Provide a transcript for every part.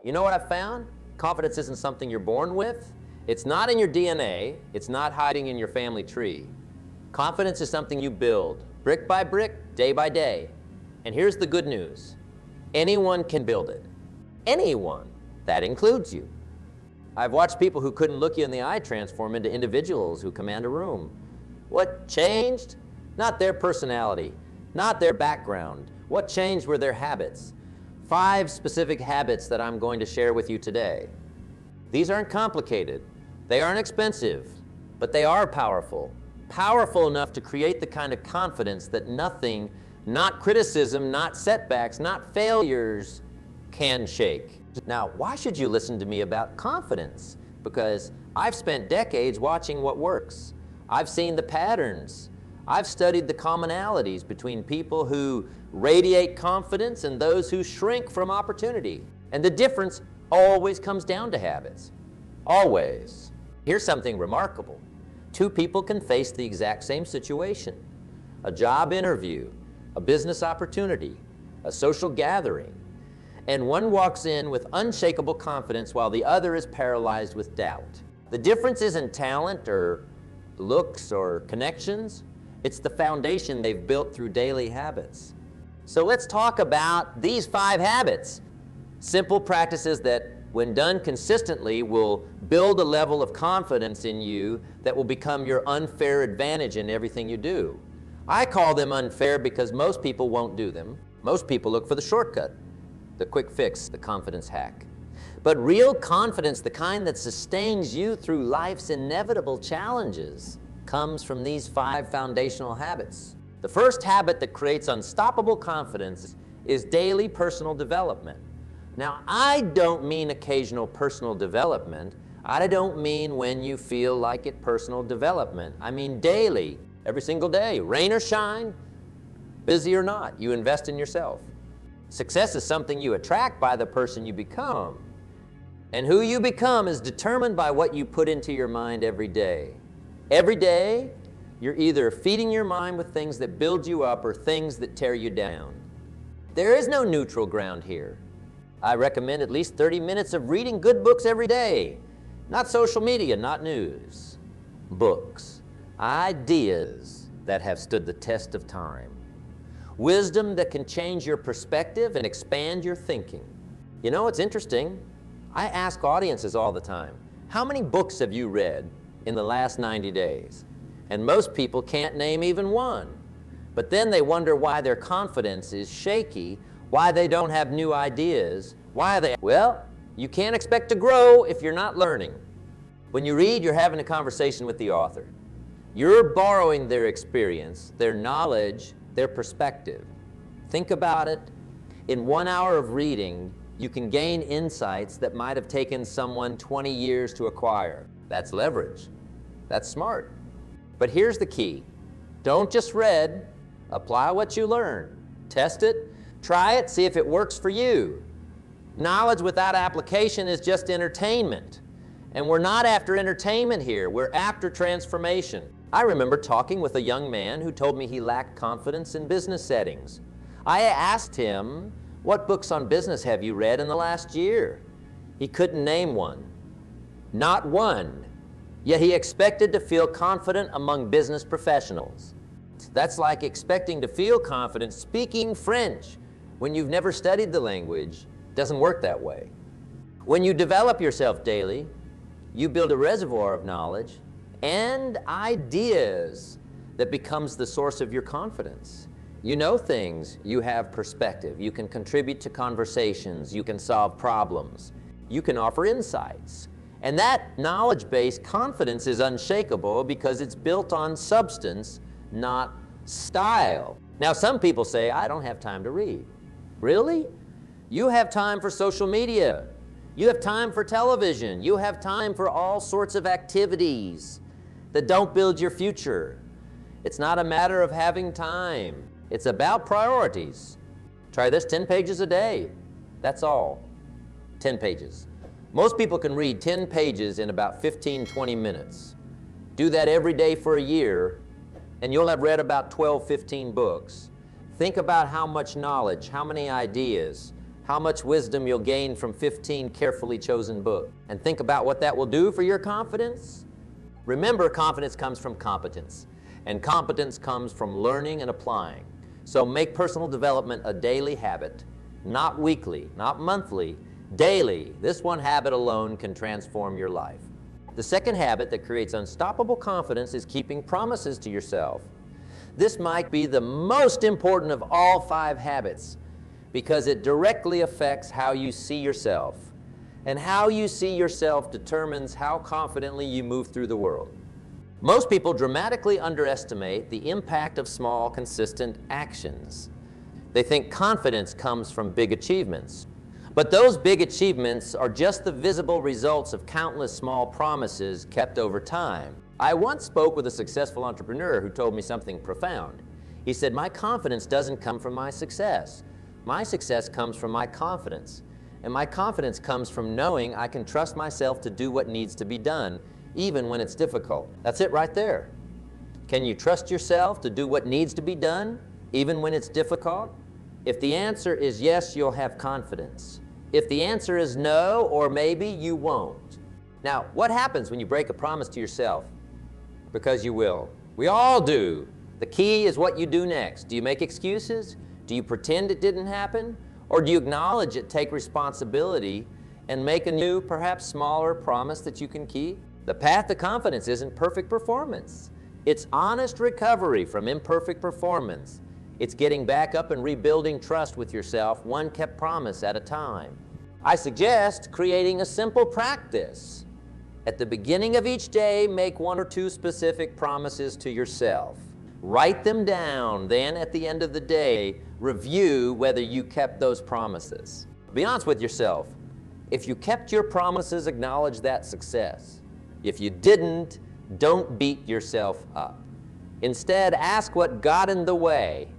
You know what I've found? Confidence isn't something you're born with. It's not in your DNA. It's not hiding in your family tree. Confidence is something you build, brick by brick, day by day. And here's the good news. Anyone can build it. Anyone. That includes you. I've watched people who couldn't look you in the eye transform into individuals who command a room. What changed? Not their personality, not their background. What changed were their habits. 5 specific habits that I'm going to share with you today. These aren't complicated. They aren't expensive, but they are powerful. Powerful enough to create the kind of confidence that nothing, not criticism, not setbacks, not failures, can shake. Now, why should you listen to me about confidence? Because I've spent decades watching what works. I've seen the patterns. I've studied the commonalities between people who radiate confidence and those who shrink from opportunity. And the difference always comes down to habits. Always. Here's something remarkable. 2 people can face the exact same situation. A job interview, a business opportunity, a social gathering. And one walks in with unshakable confidence while the other is paralyzed with doubt. The difference isn't talent or looks or connections. It's the foundation they've built through daily habits. So let's talk about these 5 habits. Simple practices that, when done consistently, will build a level of confidence in you that will become your unfair advantage in everything you do. I call them unfair because most people won't do them. Most people look for the shortcut, the quick fix, the confidence hack. But real confidence, the kind that sustains you through life's inevitable challenges, comes from these 5 foundational habits. The first habit that creates unstoppable confidence is daily personal development. Now, I don't mean occasional personal development. I don't mean when you feel like it personal development. I mean daily, every single day, rain or shine, busy or not, you invest in yourself. Success is something you attract by the person you become. And who you become is determined by what you put into your mind every day. Every day, you're either feeding your mind with things that build you up or things that tear you down. There is no neutral ground here. I recommend at least 30 minutes of reading good books every day. Not social media, not news. Books. Ideas that have stood the test of time. Wisdom that can change your perspective and expand your thinking. You know, it's interesting. I ask audiences all the time, how many books have you read in the last 90 days? And most people can't name even one. But then they wonder why their confidence is shaky, why they don't have new ideas, well, you can't expect to grow if you're not learning. When you read, you're having a conversation with the author. You're borrowing their experience, their knowledge, their perspective. Think about it. In 1 hour of reading, you can gain insights that might have taken someone 20 years to acquire. That's leverage. That's smart. But here's the key. Don't just read. Apply what you learn. Test it. Try it. See if it works for you. Knowledge without application is just entertainment. And we're not after entertainment here. We're after transformation. I remember talking with a young man who told me he lacked confidence in business settings. I asked him, what books on business have you read in the last year? He couldn't name one. Not one. Yet he expected to feel confident among business professionals. That's like expecting to feel confident speaking French when you've never studied the language. Doesn't work that way. When you develop yourself daily, you build a reservoir of knowledge and ideas that becomes the source of your confidence. You know things, you have perspective, you can contribute to conversations, you can solve problems, you can offer insights. And that knowledge-based confidence is unshakable because it's built on substance, not style. Now, some people say, I don't have time to read. Really? You have time for social media. You have time for television. You have time for all sorts of activities that don't build your future. It's not a matter of having time. It's about priorities. Try this, 10 pages a day. That's all. 10 pages. Most people can read 10 pages in about 15, 20 minutes. Do that every day for a year, and you'll have read about 12, 15 books. Think about how much knowledge, how many ideas, how much wisdom you'll gain from 15 carefully chosen books. And think about what that will do for your confidence. Remember, confidence comes from competence, and competence comes from learning and applying. So make personal development a daily habit, not weekly, not monthly, daily. This one habit alone can transform your life. The second habit that creates unstoppable confidence is keeping promises to yourself. This might be the most important of all 5 habits because it directly affects how you see yourself. And how you see yourself determines how confidently you move through the world. Most people dramatically underestimate the impact of small, consistent actions. They think confidence comes from big achievements. But those big achievements are just the visible results of countless small promises kept over time. I once spoke with a successful entrepreneur who told me something profound. He said, "My confidence doesn't come from my success. My success comes from my confidence. And my confidence comes from knowing I can trust myself to do what needs to be done, even when it's difficult." That's it right there. Can you trust yourself to do what needs to be done, even when it's difficult? If the answer is yes, you'll have confidence. If the answer is no, or maybe, you won't. Now, what happens when you break a promise to yourself? Because you will. We all do. The key is what you do next. Do you make excuses? Do you pretend it didn't happen? Or do you acknowledge it, take responsibility, and make a new, perhaps smaller promise that you can keep? The path to confidence isn't perfect performance. It's honest recovery from imperfect performance. It's getting back up and rebuilding trust with yourself, one kept promise at a time. I suggest creating a simple practice. At the beginning of each day, make 1 or 2 specific promises to yourself. Write them down, then at the end of the day, review whether you kept those promises. Be honest with yourself. If you kept your promises, acknowledge that success. If you didn't, don't beat yourself up. Instead, ask what got in the way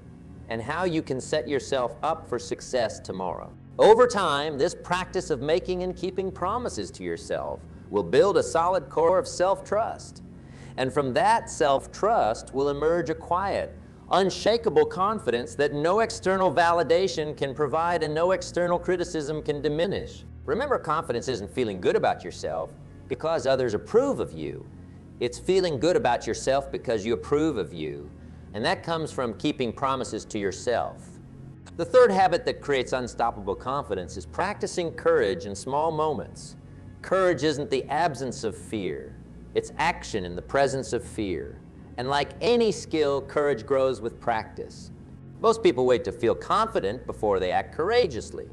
and how you can set yourself up for success tomorrow. Over time, this practice of making and keeping promises to yourself will build a solid core of self-trust. And from that self-trust will emerge a quiet, unshakable confidence that no external validation can provide and no external criticism can diminish. Remember, confidence isn't feeling good about yourself because others approve of you. It's feeling good about yourself because you approve of you. And that comes from keeping promises to yourself. The third habit that creates unstoppable confidence is practicing courage in small moments. Courage isn't the absence of fear. It's action in the presence of fear. And like any skill, courage grows with practice. Most people wait to feel confident before they act courageously.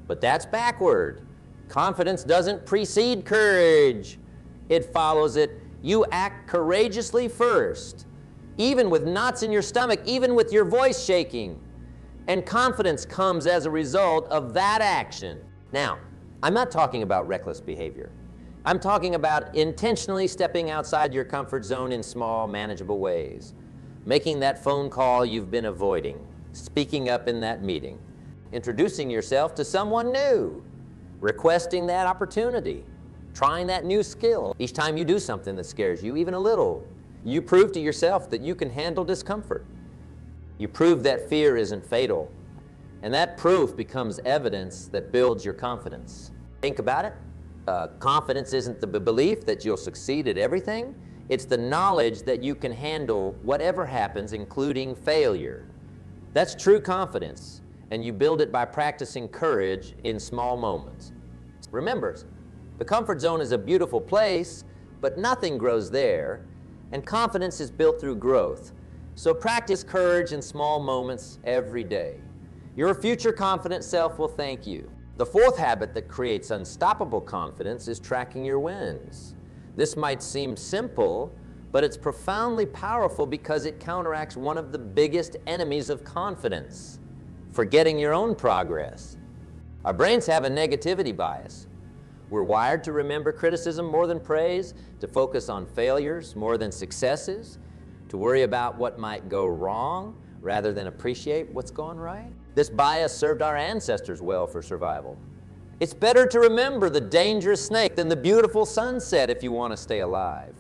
But that's backward. Confidence doesn't precede courage. It follows it. You act courageously first, even with knots in your stomach, even with your voice shaking. And confidence comes as a result of that action. Now, I'm not talking about reckless behavior. I'm talking about intentionally stepping outside your comfort zone in small, manageable ways. Making that phone call you've been avoiding, speaking up in that meeting, introducing yourself to someone new, requesting that opportunity, trying that new skill. Each time you do something that scares you, even a little, you prove to yourself that you can handle discomfort. You prove that fear isn't fatal, and that proof becomes evidence that builds your confidence. Think about it. Confidence isn't the belief that you'll succeed at everything. It's the knowledge that you can handle whatever happens, including failure. That's true confidence, and you build it by practicing courage in small moments. Remember, the comfort zone is a beautiful place, but nothing grows there, and confidence is built through growth. So practice courage in small moments every day. Your future confident self will thank you. The fourth habit that creates unstoppable confidence is tracking your wins. This might seem simple, but it's profoundly powerful because it counteracts one of the biggest enemies of confidence, forgetting your own progress. Our brains have a negativity bias. We're wired to remember criticism more than praise, to focus on failures more than successes, to worry about what might go wrong rather than appreciate what's gone right. This bias served our ancestors well for survival. It's better to remember the dangerous snake than the beautiful sunset if you want to stay alive.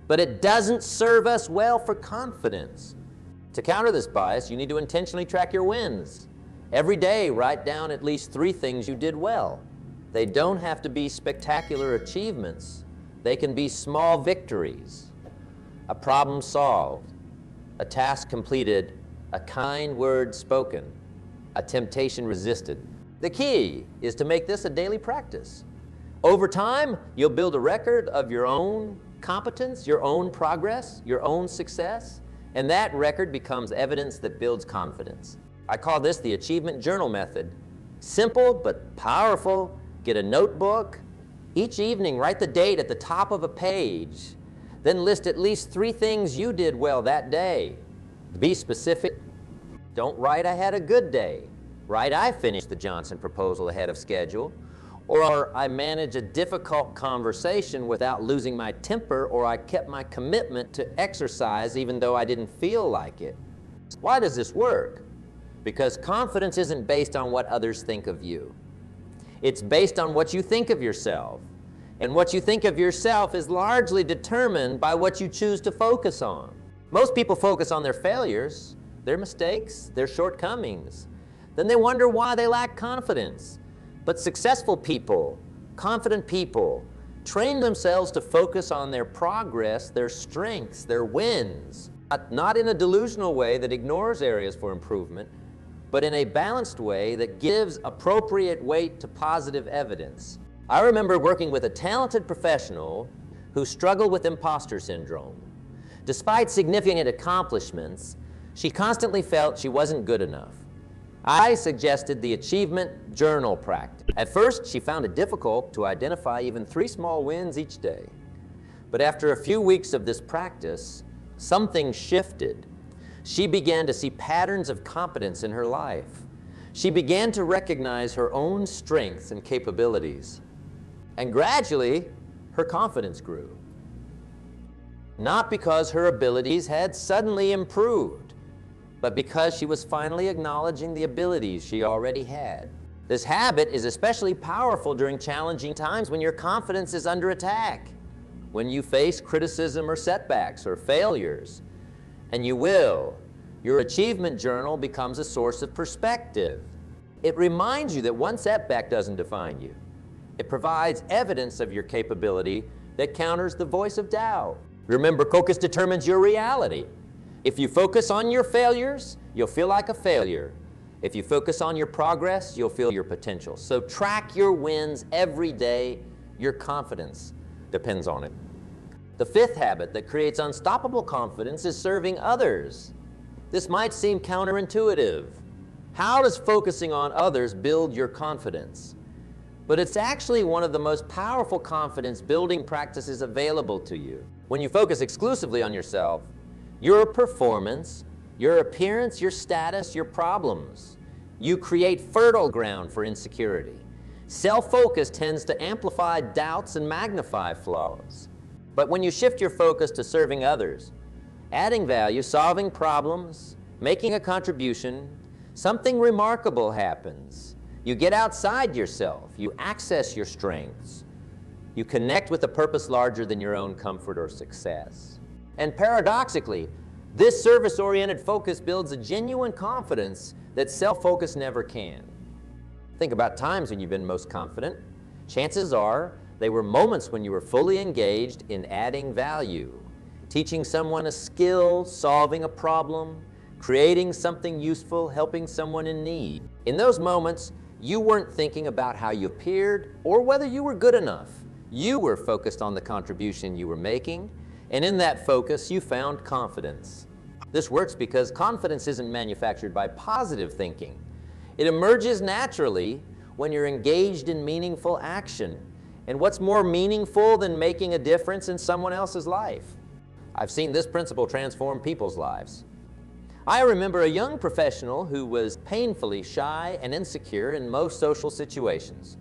But it doesn't serve us well for confidence. To counter this bias, you need to intentionally track your wins. Every day, write down at least 3 things you did well. They don't have to be spectacular achievements. They can be small victories. A problem solved, a task completed, a kind word spoken, a temptation resisted. The key is to make this a daily practice. Over time, you'll build a record of your own competence, your own progress, your own success, and that record becomes evidence that builds confidence. I call this the achievement journal method. Simple but powerful. Get a notebook. Each evening, write the date at the top of a page. Then list at least 3 things you did well that day. Be specific. Don't write, "I had a good day." Write, "I finished the Johnson proposal ahead of schedule," or "I managed a difficult conversation without losing my temper," or "I kept my commitment to exercise even though I didn't feel like it." Why does this work? Because confidence isn't based on what others think of you. It's based on what you think of yourself. And what you think of yourself is largely determined by what you choose to focus on. Most people focus on their failures, their mistakes, their shortcomings. Then they wonder why they lack confidence. But successful people, confident people, train themselves to focus on their progress, their strengths, their wins. Not in a delusional way that ignores areas for improvement, but in a balanced way that gives appropriate weight to positive evidence. I remember working with a talented professional who struggled with imposter syndrome. Despite significant accomplishments, she constantly felt she wasn't good enough. I suggested the achievement journal practice. At first, she found it difficult to identify even 3 small wins each day. But after a few weeks of this practice, something shifted. She began to see patterns of competence in her life. She began to recognize her own strengths and capabilities. And gradually, her confidence grew. Not because her abilities had suddenly improved, but because she was finally acknowledging the abilities she already had. This habit is especially powerful during challenging times when your confidence is under attack, when you face criticism or setbacks or failures. And you will. Your achievement journal becomes a source of perspective. It reminds you that one setback doesn't define you. It provides evidence of your capability that counters the voice of doubt. Remember, focus determines your reality. If you focus on your failures, you'll feel like a failure. If you focus on your progress, you'll feel your potential. So track your wins every day. Your confidence depends on it. The 5th habit that creates unstoppable confidence is serving others. This might seem counterintuitive. How does focusing on others build your confidence? But it's actually one of the most powerful confidence-building practices available to you. When you focus exclusively on yourself, your performance, your appearance, your status, your problems, you create fertile ground for insecurity. Self-focus tends to amplify doubts and magnify flaws. But when you shift your focus to serving others, adding value, solving problems, making a contribution, something remarkable happens. You get outside yourself. You access your strengths. You connect with a purpose larger than your own comfort or success. And paradoxically, this service-oriented focus builds a genuine confidence that self-focus never can. Think about times when you've been most confident. Chances are they were moments when you were fully engaged in adding value, teaching someone a skill, solving a problem, creating something useful, helping someone in need. In those moments, you weren't thinking about how you appeared or whether you were good enough. You were focused on the contribution you were making, and in that focus, you found confidence. This works because confidence isn't manufactured by positive thinking. It emerges naturally when you're engaged in meaningful action. And what's more meaningful than making a difference in someone else's life? I've seen this principle transform people's lives. I remember a young professional who was painfully shy and insecure in most social situations.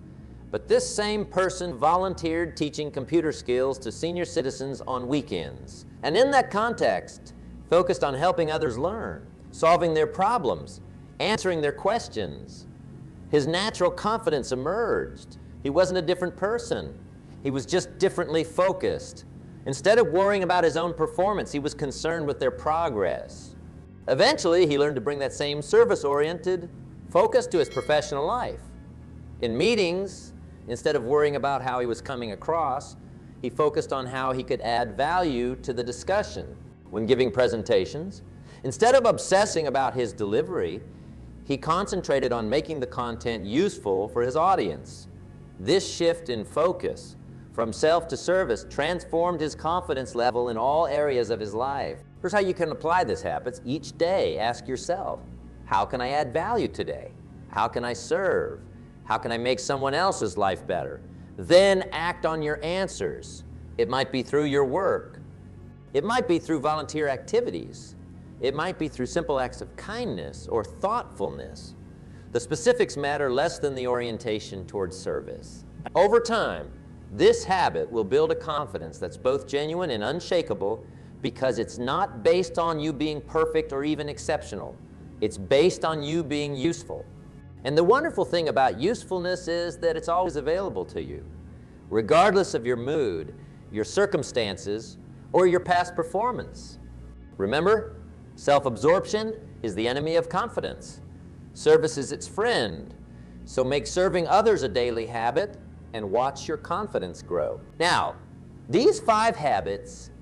But this same person volunteered teaching computer skills to senior citizens on weekends. And in that context, focused on helping others learn, solving their problems, answering their questions. His natural confidence emerged. He wasn't a different person. He was just differently focused. Instead of worrying about his own performance, he was concerned with their progress. Eventually, he learned to bring that same service-oriented Focus to his professional life. In meetings, instead of worrying about how he was coming across, he focused on how he could add value to the discussion. When giving presentations, instead of obsessing about his delivery, he concentrated on making the content useful for his audience. This shift in focus from self to service transformed his confidence level in all areas of his life. Here's how you can apply this habit. Each day, ask yourself, how can I add value today? How can I serve? How can I make someone else's life better? Then act on your answers. It might be through your work. It might be through volunteer activities. It might be through simple acts of kindness or thoughtfulness. The specifics matter less than the orientation towards service. Over time, this habit will build a confidence that's both genuine and unshakable because it's not based on you being perfect or even exceptional. It's based on you being useful. And the wonderful thing about usefulness is that it's always available to you, regardless of your mood, your circumstances, or your past performance. Remember, self-absorption is the enemy of confidence. Service is its friend. So make serving others a daily habit and watch your confidence grow. Now, these 5 habits,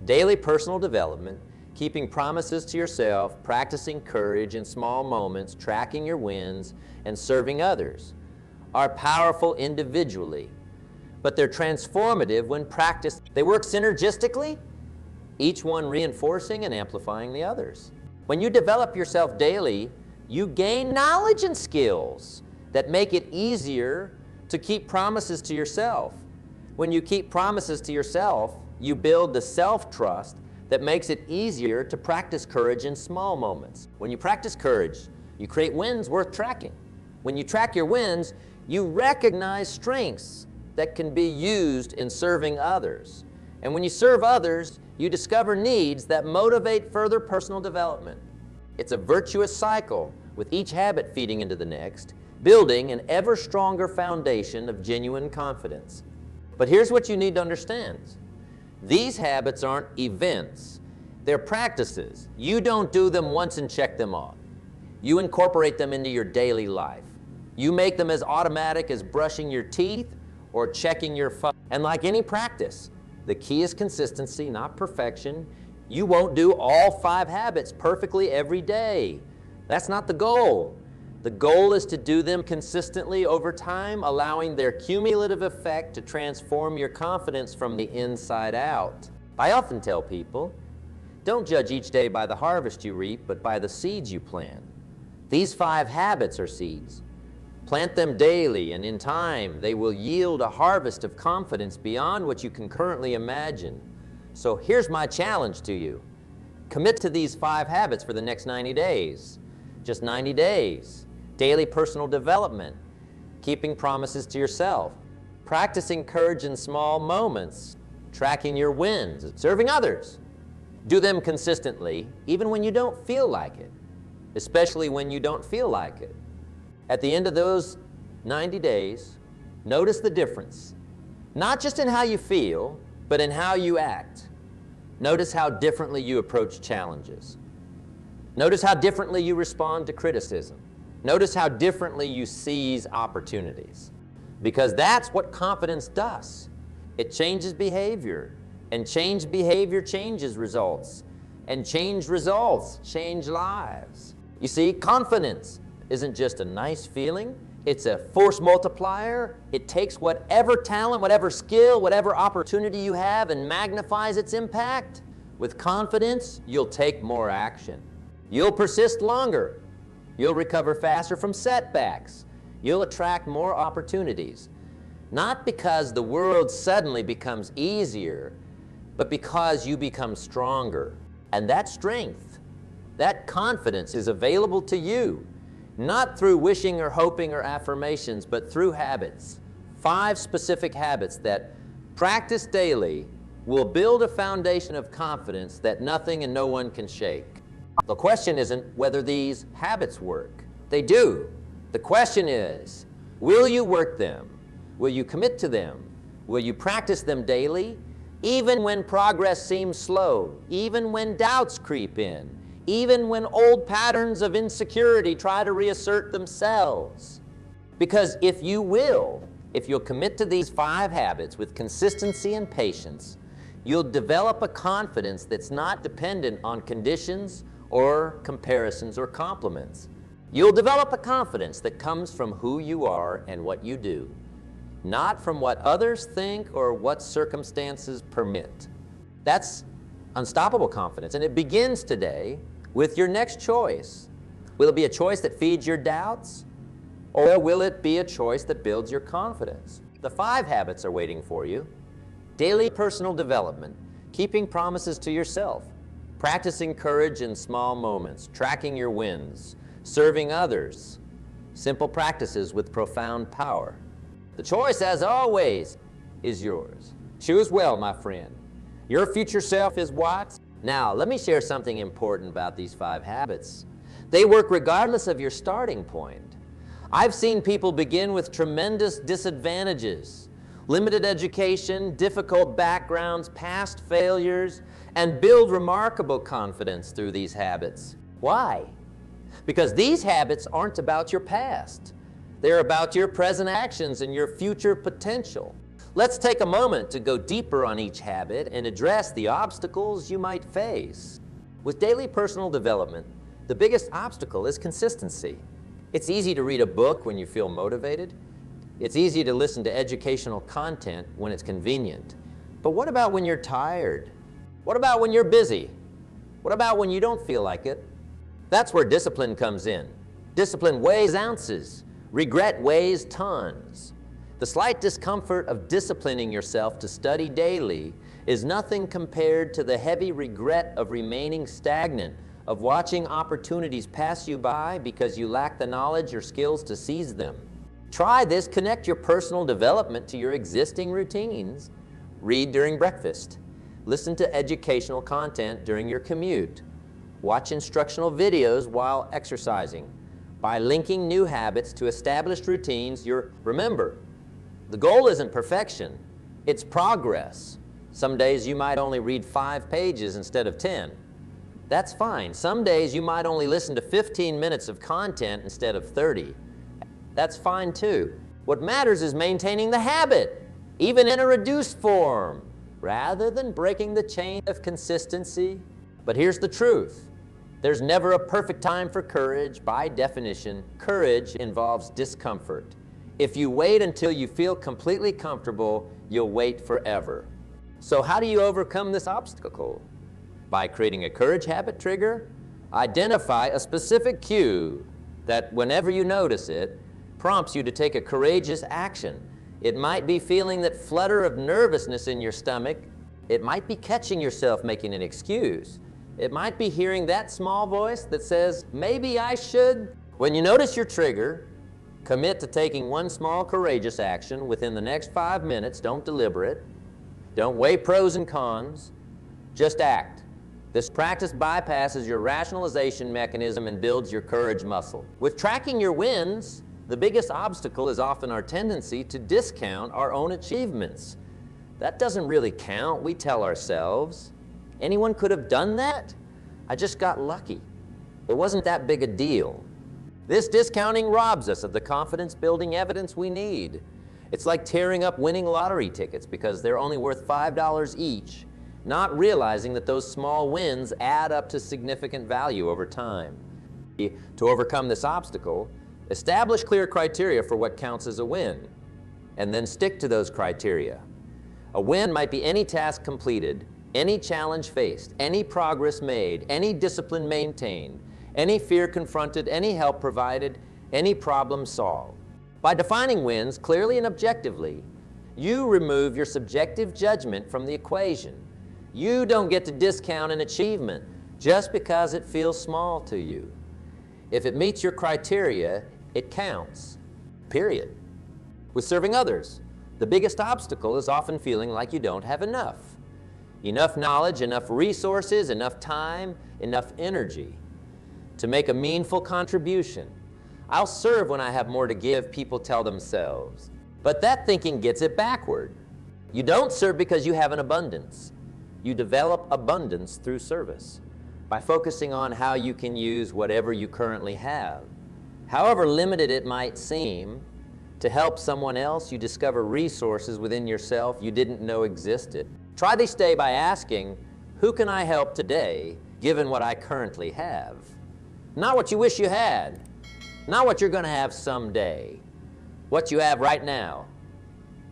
daily personal development, keeping promises to yourself, practicing courage in small moments, tracking your wins, and serving others, are powerful individually, but they're transformative when practiced. They work synergistically, each one reinforcing and amplifying the others. When you develop yourself daily, you gain knowledge and skills that make it easier to keep promises to yourself. When you keep promises to yourself, you build the self-trust that makes it easier to practice courage in small moments. When you practice courage, you create wins worth tracking. When you track your wins, you recognize strengths that can be used in serving others. And when you serve others, you discover needs that motivate further personal development. It's a virtuous cycle, with each habit feeding into the next, building an ever stronger foundation of genuine confidence. But here's what you need to understand. These habits aren't events. They're practices. You don't do them once and check them off. You incorporate them into your daily life. You make them as automatic as brushing your teeth or checking your phone. And like any practice, the key is consistency, not perfection. You won't do all 5 habits perfectly every day. That's not the goal. The goal is to do them consistently over time, allowing their cumulative effect to transform your confidence from the inside out. I often tell people, don't judge each day by the harvest you reap, but by the seeds you plant. These 5 habits are seeds. Plant them daily, and in time, they will yield a harvest of confidence beyond what you can currently imagine. So here's my challenge to you. Commit to these 5 habits for the next 90 days. Just 90 days. Daily personal development, keeping promises to yourself, practicing courage in small moments, tracking your wins, serving others. Do them consistently, even when you don't feel like it, especially when you don't feel like it. At the end of those 90 days, notice the difference, not just in how you feel, but in how you act. Notice how differently you approach challenges. Notice how differently you respond to criticism. Notice how differently you seize opportunities. Because that's what confidence does. It changes behavior, and changed behavior changes results, and changed results change lives. You see, confidence isn't just a nice feeling, it's a force multiplier. It takes whatever talent, whatever skill, whatever opportunity you have and magnifies its impact. With confidence, you'll take more action. You'll persist longer. You'll recover faster from setbacks. You'll attract more opportunities. Not because the world suddenly becomes easier, but because you become stronger. And that strength, that confidence is available to you, not through wishing or hoping or affirmations, but through habits. 5 specific habits that, practiced daily, will build a foundation of confidence that nothing and no one can shake. The question isn't whether these habits work. They do. The question is, will you work them? Will you commit to them? Will you practice them daily? Even when progress seems slow, even when doubts creep in, even when old patterns of insecurity try to reassert themselves. Because if you'll commit to these 5 habits with consistency and patience, you'll develop a confidence that's not dependent on conditions or comparisons or compliments. You'll develop a confidence that comes from who you are and what you do, not from what others think or what circumstances permit. That's unstoppable confidence, and it begins today with your next choice. Will it be a choice that feeds your doubts, or will it be a choice that builds your confidence? The 5 habits are waiting for you. Daily personal development, keeping promises to yourself, practicing courage in small moments, tracking your wins, serving others, simple practices with profound power. The choice, as always, is yours. Choose well, my friend. Your future self is what? Now, let me share something important about these 5 habits. They work regardless of your starting point. I've seen people begin with tremendous disadvantages, limited education, difficult backgrounds, past failures, and build remarkable confidence through these habits. Why? Because these habits aren't about your past. They're about your present actions and your future potential. Let's take a moment to go deeper on each habit and address the obstacles you might face. With daily personal development, the biggest obstacle is consistency. It's easy to read a book when you feel motivated. It's easy to listen to educational content when it's convenient. But what about when you're tired? What about when you're busy? What about when you don't feel like it? That's where discipline comes in. Discipline weighs ounces. Regret weighs tons. The slight discomfort of disciplining yourself to study daily is nothing compared to the heavy regret of remaining stagnant, of watching opportunities pass you by because you lack the knowledge or skills to seize them. Try this. Connect your personal development to your existing routines. Read during breakfast. Listen to educational content during your commute. Watch instructional videos while exercising. By linking new habits to established routines, remember, the goal isn't perfection, it's progress. Some days you might only read 5 pages instead of 10. That's fine. Some days you might only listen to 15 minutes of content instead of 30. That's fine too. What matters is maintaining the habit, even in a reduced form, rather than breaking the chain of consistency. But here's the truth. There's never a perfect time for courage. By definition, courage involves discomfort. If you wait until you feel completely comfortable, you'll wait forever. So how do you overcome this obstacle? By creating a courage habit trigger, identify a specific cue that, whenever you notice it, prompts you to take a courageous action. It might be feeling that flutter of nervousness in your stomach. It might be catching yourself making an excuse. It might be hearing that small voice that says, maybe I should. When you notice your trigger, commit to taking one small courageous action within the next 5 minutes. Don't deliberate. Don't weigh pros and cons. Just act. This practice bypasses your rationalization mechanism and builds your courage muscle. With tracking your wins, the biggest obstacle is often our tendency to discount our own achievements. That doesn't really count, we tell ourselves. Anyone could have done that? I just got lucky. It wasn't that big a deal. This discounting robs us of the confidence-building evidence we need. It's like tearing up winning lottery tickets because they're only worth $5 each, not realizing that those small wins add up to significant value over time. To overcome this obstacle, establish clear criteria for what counts as a win, and then stick to those criteria. A win might be any task completed, any challenge faced, any progress made, any discipline maintained, any fear confronted, any help provided, any problem solved. By defining wins clearly and objectively, you remove your subjective judgment from the equation. You don't get to discount an achievement just because it feels small to you. If it meets your criteria, it counts, period. With serving others, the biggest obstacle is often feeling like you don't have enough. Enough knowledge, enough resources, enough time, enough energy to make a meaningful contribution. I'll serve when I have more to give, people tell themselves. But that thinking gets it backward. You don't serve because you have an abundance. You develop abundance through service. by focusing on how you can use whatever you currently have. However limited it might seem, to help someone else, you discover resources within yourself you didn't know existed. Try this day by asking, who can I help today, given what I currently have? Not what you wish you had, not what you're going to have someday, what you have right now.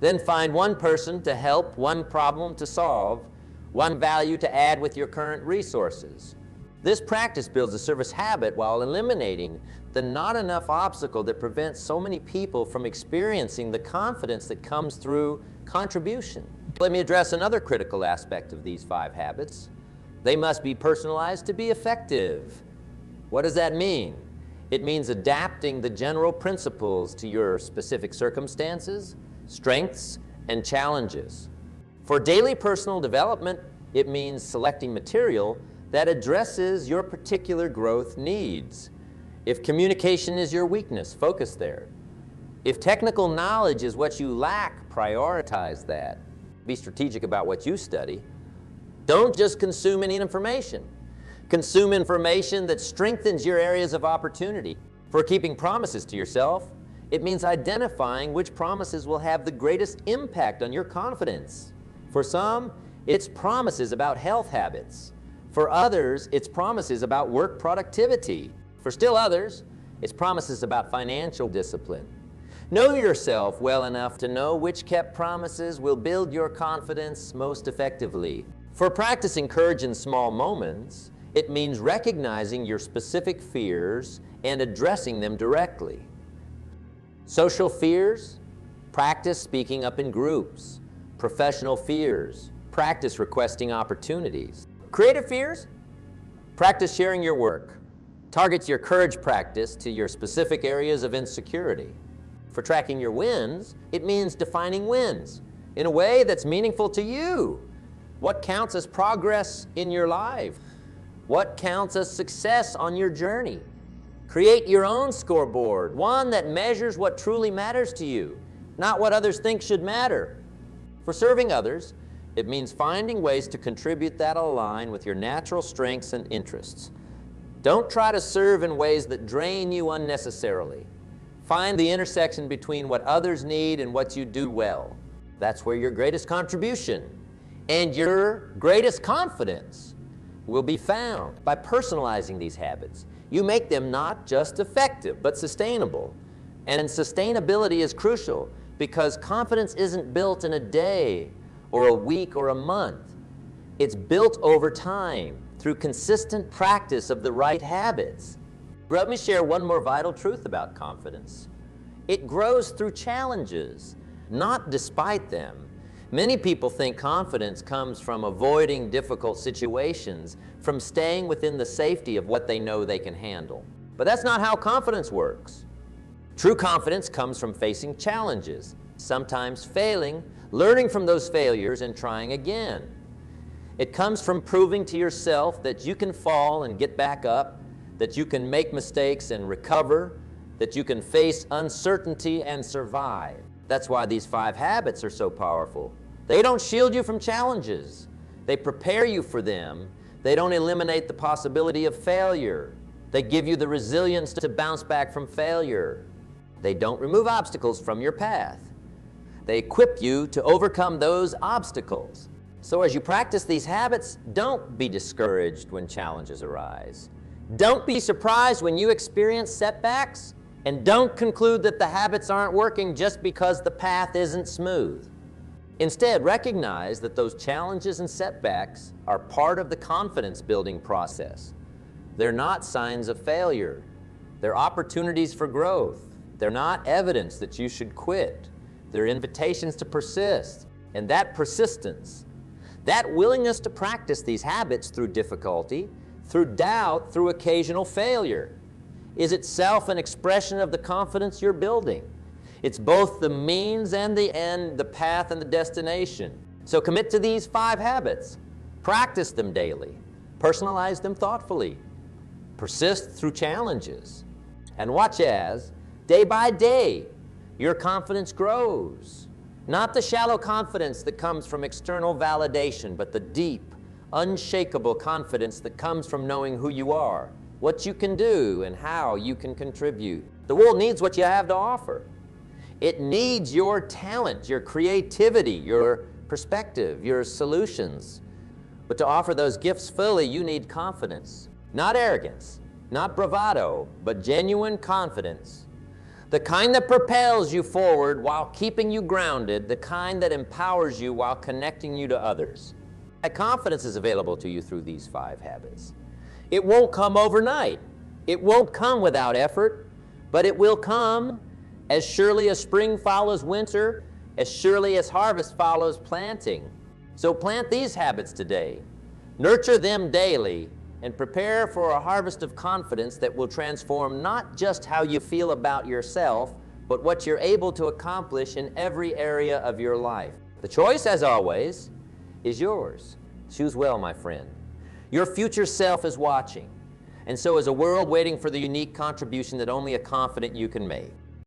Then find one person to help, one problem to solve, one value to add with your current resources. This practice builds a service habit while eliminating the not enough obstacle that prevents so many people from experiencing the confidence that comes through contribution. Let me address another critical aspect of these 5 habits. They must be personalized to be effective. What does that mean? It means adapting the general principles to your specific circumstances, strengths, and challenges. For daily personal development, it means selecting material that addresses your particular growth needs. If communication is your weakness, focus there. If technical knowledge is what you lack, prioritize that. Be strategic about what you study. Don't just consume any information. Consume information that strengthens your areas of opportunity. For keeping promises to yourself, it means identifying which promises will have the greatest impact on your confidence. For some, it's promises about health habits. For others, it's promises about work productivity. For still others, it's promises about financial discipline. Know yourself well enough to know which kept promises will build your confidence most effectively. For practicing courage in small moments, it means recognizing your specific fears and addressing them directly. Social fears, practice speaking up in groups. Professional fears, practice requesting opportunities. Creative fears, practice sharing your work. Targets your courage practice to your specific areas of insecurity. For tracking your wins, it means defining wins in a way that's meaningful to you. What counts as progress in your life? What counts as success on your journey? Create your own scoreboard, one that measures what truly matters to you, not what others think should matter. For serving others, it means finding ways to contribute that align with your natural strengths and interests. Don't try to serve in ways that drain you unnecessarily. Find the intersection between what others need and what you do well. That's where your greatest contribution and your greatest confidence will be found. By personalizing these habits, you make them not just effective, but sustainable. And sustainability is crucial because confidence isn't built in a day or a week or a month. It's built over time through consistent practice of the right habits. Let me share one more vital truth about confidence. It grows through challenges, not despite them. Many people think confidence comes from avoiding difficult situations, from staying within the safety of what they know they can handle. But that's not how confidence works. True confidence comes from facing challenges, sometimes failing, learning from those failures and trying again. It comes from proving to yourself that you can fall and get back up, that you can make mistakes and recover, that you can face uncertainty and survive. That's why these 5 habits are so powerful. They don't shield you from challenges. They prepare you for them. They don't eliminate the possibility of failure. They give you the resilience to bounce back from failure. They don't remove obstacles from your path. They equip you to overcome those obstacles. So as you practice these habits, don't be discouraged when challenges arise. Don't be surprised when you experience setbacks, and don't conclude that the habits aren't working just because the path isn't smooth. Instead, recognize that those challenges and setbacks are part of the confidence building process. They're not signs of failure. They're opportunities for growth. They're not evidence that you should quit. They're invitations to persist. And that persistence, that willingness to practice these habits through difficulty, through doubt, through occasional failure, is itself an expression of the confidence you're building. It's both the means and the end, the path and the destination. So commit to these 5 habits. Practice them daily. Personalize them thoughtfully. Persist through challenges. And watch as, day by day, your confidence grows. Not the shallow confidence that comes from external validation, but the deep, unshakable confidence that comes from knowing who you are, what you can do, and how you can contribute. The world needs what you have to offer. It needs your talent, your creativity, your perspective, your solutions. But to offer those gifts fully, you need confidence. Not arrogance, not bravado, but genuine confidence. The kind that propels you forward while keeping you grounded, the kind that empowers you while connecting you to others. That confidence is available to you through these 5 habits. It won't come overnight. It won't come without effort, but it will come as surely as spring follows winter, as surely as harvest follows planting. So plant these habits today, nurture them daily, and prepare for a harvest of confidence that will transform not just how you feel about yourself, but what you're able to accomplish in every area of your life. The choice, as always, is yours. Choose well, my friend. Your future self is watching, and so is a world waiting for the unique contribution that only a confident you can make.